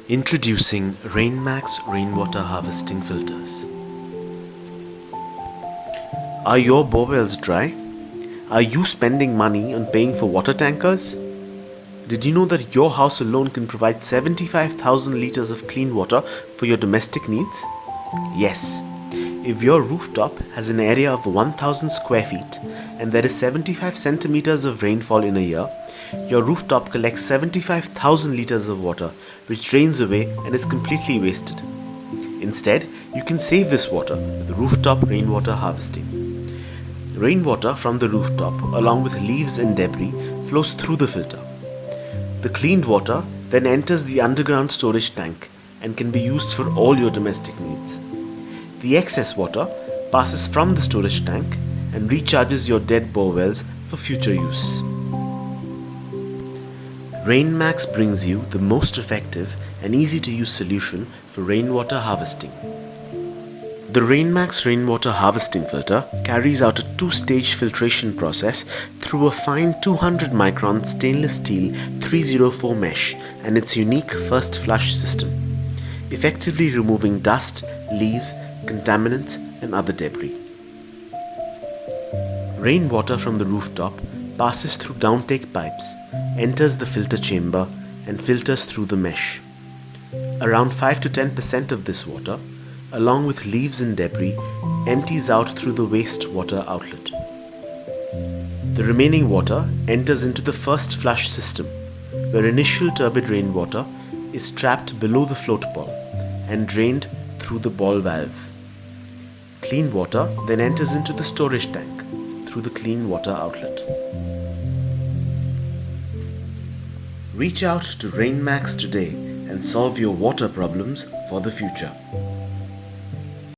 Introducing Rainmax Rainwater Harvesting Filters. Are your borewells dry? Are you spending money on paying for water tankers? Did you know that your house alone can provide 75,000 liters of clean water for your domestic needs? Yes. If your rooftop has an area of 1000 square feet and there is 75 centimeters of rainfall in a year, your rooftop collects 75,000 liters of water, which drains away and is completely wasted. Instead, you can save this water with rooftop rainwater harvesting. Rainwater from the rooftop, along with leaves and debris, flows through the filter. The cleaned water then enters the underground storage tank and can be used for all your domestic needs. The excess water passes from the storage tank and recharges your dead borewells for future use. Rainmax brings you the most effective and easy to use solution for rainwater harvesting. The Rainmax Rainwater Harvesting Filter carries out a two-stage filtration process through a fine 200 micron stainless steel 304 mesh and its unique first flush system, effectively removing dust, leaves, contaminants and other debris. Rainwater from the rooftop passes through downtake pipes, enters the filter chamber and filters through the mesh. Around 5 to 10% of this water, along with leaves and debris, empties out through the wastewater outlet. The remaining water enters into the first flush system, where initial turbid rainwater is trapped below the float ball and drained through the ball valve. Clean water then enters into the storage tank through the clean water outlet. Reach out to Rainmax today and solve your water problems for the future.